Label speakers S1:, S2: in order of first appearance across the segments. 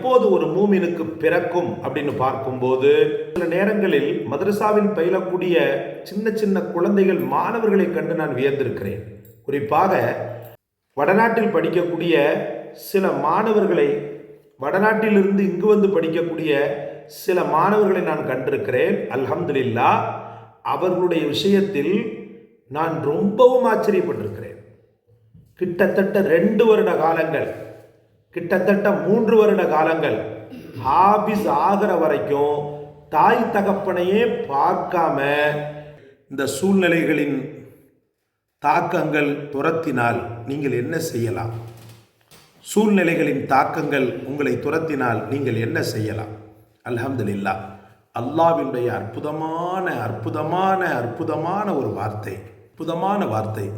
S1: எப்போது ஒரு மூமினுக்கு பிறக்கும் அப்படின்னு பார்க்கும்போது, சில நேரங்களில் மதரசாவில் பயிலக்கூடிய சின்ன சின்ன குழந்தைகள் மாணவர்களை கண்டு நான் வியந்திருக்கிறேன். குறிப்பாக வடநாட்டில் படிக்கக்கூடிய சில மாணவர்களை, வடநாட்டிலிருந்து இங்கு வந்து படிக்கக்கூடிய சில மாணவர்களை நான் கண்டிருக்கிறேன். அல்ஹம்துலில்லாஹ், அவர்களுடைய விஷயத்தில் நான் ரொம்பவும் ஆச்சரியப்பட்டிருக்கிறேன். கிட்டத்தட்ட 2 வருட காலங்கள், கிட்டத்தட்ட 3 வருட காலங்கள் ஹாபிஸ் ஆகிற வரைக்கும் தாய் தகப்பனையே பார்க்காம, இந்த சூழ்நிலைகளின் தாக்கங்கள் துரத்தினால் நீங்கள் என்ன செய்யலாம்? சூழ்நிலைகளின் தாக்கங்கள் உங்களை துரத்தினால் நீங்கள் என்ன செய்யலாம்? அல்ஹம்துலில்லாஹ், அல்லாஹ்வினுடைய அற்புதமான அற்புதமான அற்புதமான ஒரு வார்த்தை, அற்புதமான வார்த்தை.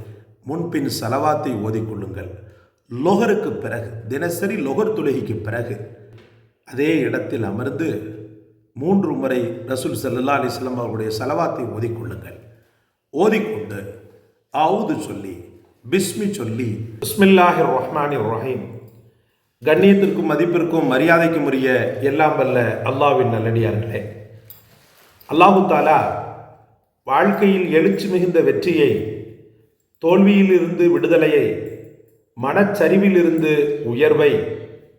S1: முன்பின் சலவாத்தை ஓதிக்கொள்ளுங்கள். லொஹருக்கு பிறகு, தினசரி லொஹர் தொழுகைக்கு பிறகு அதே இடத்தில் அமர்ந்து 3 முறை ரசூல் ஸல்லல்லாஹு அலைஹி வஸல்லம் அவருடைய சலவாத்தை ஓதிக்கொள்ளுங்கள். ஓதிக்கொண்டு அவுது சொல்லி, பிஸ்மி சொல்லி, பிஸ்மில்லாஹிர் ரஹ்மானிர் ரஹீம். கண்ணியத்திற்கும் மதிப்பிற்கும் மரியாதைக்கும் உரிய எல்லாம் வல்ல அல்லாஹ்வின் நல்லடியார்களே, அல்லாஹு தஆலா வாழ்க்கையில் எழுச்சி மிகுந்த வெற்றியை, தோல்வியிலிருந்து விடுதலையை, மனச்சரிவிலிருந்து உயர்வை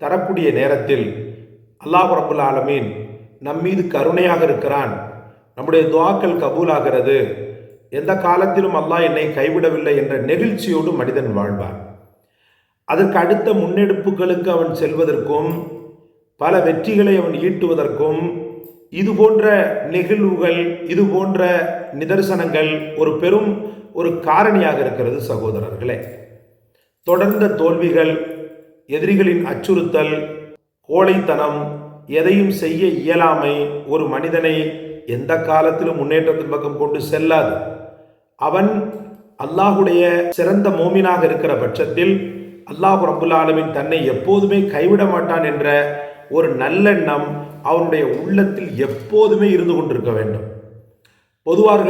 S1: தரக்கூடிய நேரத்தில் அல்லாஹ் ரப்புல் ஆலமீன் நம்மீது கருணையாக இருக்கிறான். நம்முடைய துஆக்கள் கபூலாகிறது. எந்த காலத்திலும் அல்லாஹ் என்னை கைவிடவில்லை என்ற நெகிழ்ச்சியோடு மனிதன் வாழ்வான். அதற்கு அடுத்த முன்னெடுப்புகளுக்கு அவன் செல்வதற்கும், பல வெற்றிகளை அவன் ஈட்டுவதற்கும் இது போன்ற நிகழ்வுகள், இது போன்ற நிதர்சனங்கள் ஒரு காரணியாக இருக்கிறது. சகோதரர்களே, தொடர்ந்த தோல்விகள், எதிரிகளின் அச்சுறுத்தல், கோழைத்தனம், எதையும் செய்ய இயலாமை ஒரு மனிதனை எந்த காலத்திலும் முன்னேற்றத்தின் பக்கம் கொண்டு செல்லாது. அவன் அல்லாஹுடைய சிறந்த மோமினாக இருக்கிற பட்சத்தில் அல்லாஹ் ரப்புல் ஆலமீன் தன்னை எப்போதுமே கைவிட மாட்டான் என்ற ஒரு நல்லெண்ணம் அவனுடைய உள்ளத்தில் எப்போதுமே இருந்து கொண்டிருக்க வேண்டும். பொதுவாக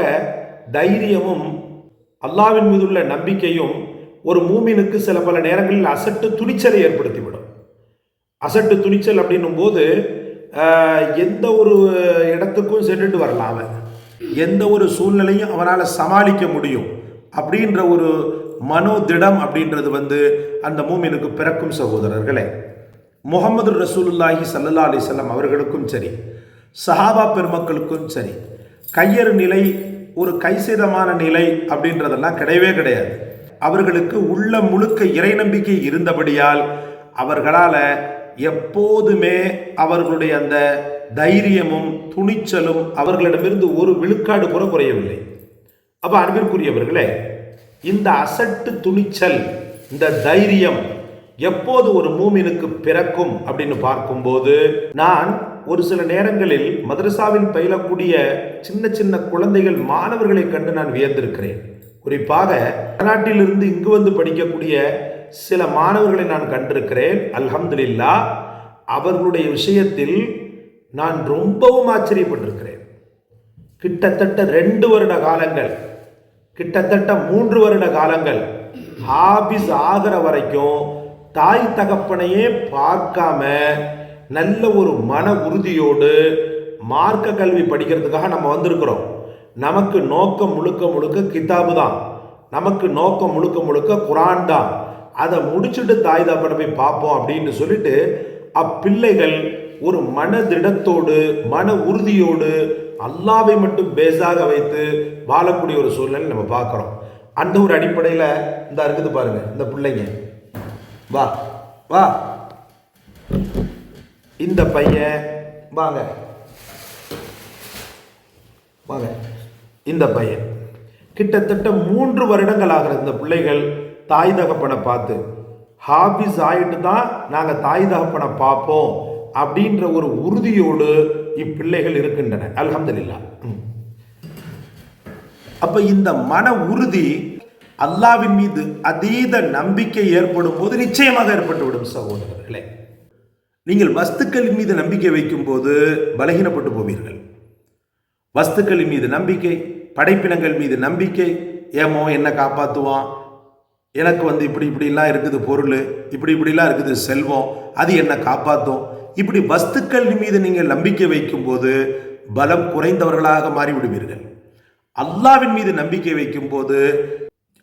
S1: தைரியமும் அல்லாஹ்வின் மீதுள்ள நம்பிக்கையும் ஒரு மூமினுக்கு சில பல நேரங்களில் அசட்டு துணிச்சலை ஏற்படுத்திவிடும். அசட்டு துணிச்சல் அப்படின்னும் போது எந்த ஒரு இடத்துக்கும் சென்றுட்டு வரலாம், அவன் எந்த ஒரு சூழ்நிலையும் அவனால் சமாளிக்க முடியும் அப்படின்ற ஒரு மனோதிடம் அப்படின்றது அந்த மூமினுக்கு பிறக்கும். சகோதரர்களே, முஹம்மது ரசூலுல்லாஹி ஸல்லல்லாஹு அலைஹி வஸல்லம் அவர்களுக்கும் சரி, சஹாபா பெருமக்களுக்கும் சரி, கையறு நிலை, ஒரு கைசேதமான நிலை அப்படின்றதெல்லாம் கிடையவே கிடையாது. அவர்களுக்கு உள்ள முழுக்க இறை நம்பிக்கை இருந்தபடியால் அவர்களால் எப்போதுமே அவர்களுடைய அந்த தைரியமும் துணிச்சலும் அவர்களிடமிருந்து ஒரு விழுக்காடு கூட குறையவில்லை. அப்போ அன்பிற்குரியவர்களே, இந்த அசட்டு துணிச்சல், இந்த தைரியம் எப்போது ஒரு மூமினுக்கு பிறக்கும் அப்படின்னு பார்க்கும்போது, நான் ஒரு சில நேரங்களில் மதரசாவில் பயிலக்கூடிய சின்ன சின்ன குழந்தைகள் மாணவர்களை கண்டு நான் வியந்திருக்கிறேன். குறிப்பாக வடநாட்டிலிருந்து இங்கு வந்து படிக்கக்கூடிய சில மாணவர்களை நான் கண்டிருக்கிறேன். அல்ஹம்துலில்லாஹ், அவர்களுடைய விஷயத்தில் நான் ரொம்பவும் ஆச்சரியப்பட்டிருக்கிறேன். கிட்டத்தட்ட 2 வருட காலங்கள், கிட்டத்தட்ட 3 வருட காலங்கள் ஹாபிஸ் ஆகிற வரைக்கும் தாய் தகப்பனையே பார்க்காம நல்ல ஒரு மன உறுதியோடு மார்க்க கல்வி படிக்கிறதுக்காக நம்ம வந்திருக்கிறோம். நமக்கு நோக்கம் முழுக்க முழுக்க கிதாபு தான், நமக்கு நோக்கம் முழுக்க முழுக்க குரான் தான். அதை முடிச்சுட்டு தாய் தகப்பனை போய் பார்ப்போம் அப்படின்னு சொல்லிட்டு அப்பிள்ளைகள் ஒரு மனதிடத்தோடு, மன உறுதியோடு அல்லாவை மட்டும் பேஸாக வைத்து வாழக்கூடிய ஒரு சூழ்நிலை நம்ம பார்க்குறோம். அந்த ஒரு அடிப்படையில் இந்த இருக்குது பாருங்க, இந்த பிள்ளைங்க, வா வா, இந்த பையன் வாங்க வாங்க, இந்த பையன் கிட்டத்தட்ட 3 வருடங்கள் ஆகிற இந்த பிள்ளைகள் தாய் தகப்பனை பார்த்து ஹாபிஸ் ஆகிட்டு தான் நாங்கள் தாய் தகப்பனை பார்ப்போம் அப்படின்ற ஒரு உறுதியோடு இப்பிள்ளைகள் இருக்கின்றன. அல்ஹம்துலில்லாஹ். அப்ப இந்த மன உறுதி அல்லாஹ்வின் மீது அதீத நம்பிக்கை ஏற்படும் போது நிச்சயமாக ஏற்பட்டுவிடும். சகோதரர்களே, நீங்கள் வஸ்துக்களின் மீது நம்பிக்கை வைக்கும் போது பலகீனப்பட்டு போவீர்கள். வஸ்துக்களின் மீது நம்பிக்கை, படைப்பினங்கள் மீது நம்பிக்கை, ஏமோ என்ன காப்பாற்றுவான், எனக்கு இப்படிலாம் இருக்குது பொருள், இப்படிலாம் இருக்குது செல்வம், அது என்ன காப்பாற்றும், இப்படி வஸ்துக்கள் மீது நீங்கள் நம்பிக்கை வைக்கும் போது பலம் குறைந்தவர்களாக மாறிவிடுவீர்கள். அல்லாவின் மீது நம்பிக்கை வைக்கும் போது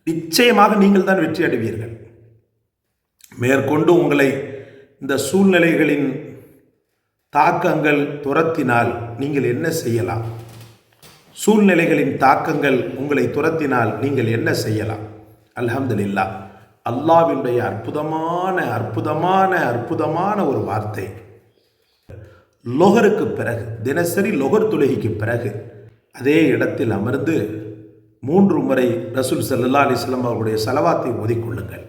S1: நிச்சயமாக நீங்கள் தான் வெற்றி அடைவீர்கள். மேற்கொண்டு உங்களை இந்த சூழ்நிலைகளின் தாக்கங்கள் துரத்தினால் நீங்கள் என்ன செய்யலாம்? சூழ்நிலைகளின் தாக்கங்கள் உங்களை துரத்தினால் நீங்கள் என்ன செய்யலாம்? அல்ஹம்துலில்லாஹ், அல்லாஹ்வினுடைய அற்புதமான அற்புதமான அற்புதமான ஒரு வார்த்தை. லொஹருக்கு பிறகு, தினசரி லொஹர் தொழுகைக்கு பிறகு அதே இடத்தில் அமர்ந்து 3 முறை ரசூல் ஸல்லல்லாஹு அலைஹி வஸல்லம் அவருடைய ஸலவாத்தை ஓதிக்கொள்ளுங்கள்.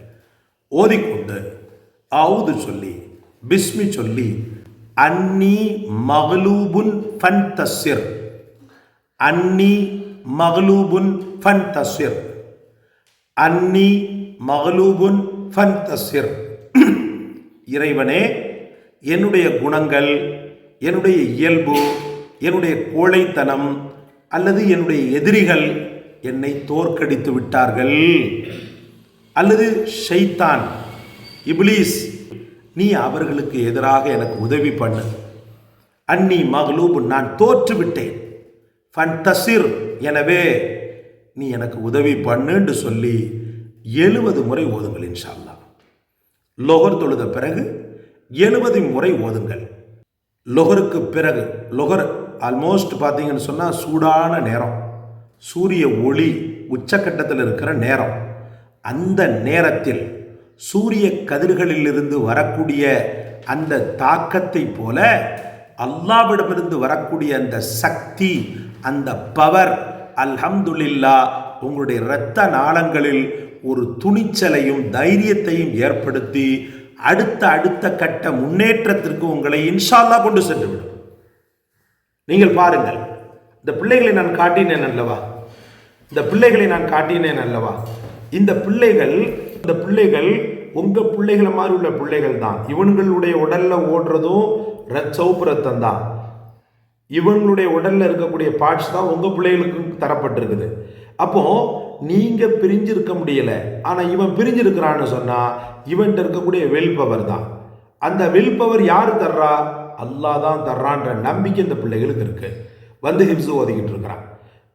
S1: ஓதிக்கொண்டு அவுது சொல்லி பிஸ்மி சொல்லி அன்னி மக்லூபுன் ஃபன்தஸிர், அன்னி மக்லூபுன் ஃபன்தஸிர், அன்னி மக்லூபுன் ஃபன்தஸிர். இறைவனே, என்னுடைய குணங்கள், என்னுடைய இயல்பு, என்னுடைய கோழைத்தனம் அல்லது என்னுடைய எதிரிகள் என்னை தோற்கடித்து விட்டார்கள், அல்லது ஷைத்தான் இப்லீஸ் நீ அவர்களுக்கு எதிராக எனக்கு உதவி பண்ணு. அன்னி மக்லூப், நான் தோற்றுவிட்டேன். ஃபன்தஸிர், எனவே நீ எனக்கு உதவி பண்ணுன்னு சொல்லி 70 முறை ஓதுங்கள் இன்ஷா அல்லாஹ். லொஹர் தொழுத பிறகு 70 முறை ஓதுங்கள். லொஹருக்கு பிறகு, லொஹர் ஆல்மோஸ்ட் பார்த்தீங்கன்னு சொன்னால் சூடான நேரம், சூரிய ஒளி உச்சக்கட்டத்தில் இருக்கிற நேரம். அந்த நேரத்தில் சூரிய கதிர்களிலிருந்து வரக்கூடிய அந்த தாக்கத்தை போல அல்லாஹ்விடமிருந்து வரக்கூடிய அந்த சக்தி, அந்த பவர், அல்ஹம்துலில்லாஹ், உங்களுடைய இரத்த நாளங்களில் ஒரு துணிச்சலையும் தைரியத்தையும் ஏற்படுத்தி அடுத்த கட்ட முன்னேற்றத்திற்கு உங்களை இன்ஷா அல்லாஹ் கொண்டு சென்றுவிடும். நீங்கள் பாருங்கள், இந்த பிள்ளைகளை நான் காட்டினேன் அல்லவா, இந்த பிள்ளைகளை நான் காட்டினேன் அல்லவா, இந்த பிள்ளைகள் உங்க பிள்ளைகளை மாதிரி உள்ள பிள்ளைகள் தான். இவங்களுடைய உடல்ல ஓடுறதும் சவுப்பு ரத்தம் தான். இவங்களுடைய உடல்ல இருக்கக்கூடிய பார்ட்ஸ் தான் உங்க பிள்ளைகளுக்கு தரப்பட்டிருக்குது. அப்போ நீங்க பிரிஞ்சிருக்க முடியல, ஆனா இவன் பிரிஞ்சிருக்கிறான்னு சொன்னா இவன்கிட்ட இருக்கக்கூடிய வில் பவர் தான். அந்த வில் பவர் யாரு தர்றா? அல்லாஹ் தான் தர்றான்ற நம்பிக்கை இந்த பிள்ளைகளுக்கு இருக்கு. வந்து ஹிப்ஸு ஓதிக்கிட்டு இருக்கிறான்.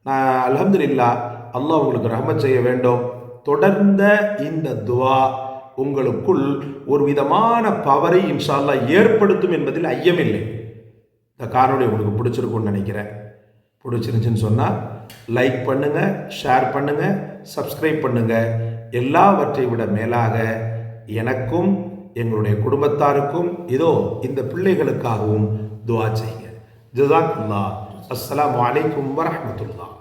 S1: நான் அல்ஹம்துலில்லாஹ், அல்லாஹ் உங்களுக்கு ரஹ்மத் செய்ய வேண்டும். தொடர்ந்த இந்த துவா உங்களுக்குள் ஒரு விதமான பவரை இன்ஷா அல்லாஹ் ஏற்படுத்தும் என்பதில் ஐயமில்லை. இந்த காணொளி உங்களுக்கு பிடிச்சிருக்கும்னு நினைக்கிறேன். பிடிச்சிருந்துச்சுன்னு சொன்னால் லைக் பண்ணுங்க, ஷேர் பண்ணுங்க, சப்ஸ்கிரைப் பண்ணுங்க. எல்லாவற்றை விட மேலாக எனக்கும் எங்களுடைய குடும்பத்தாருக்கும் இதோ இந்த பிள்ளைகளுக்காகவும் துவா செய்யுங்க. ஜஸாக்கல்லாஹ். அஸ்ஸலாமு அலைக்கும் வரஹ்மத்துல்லாஹ்.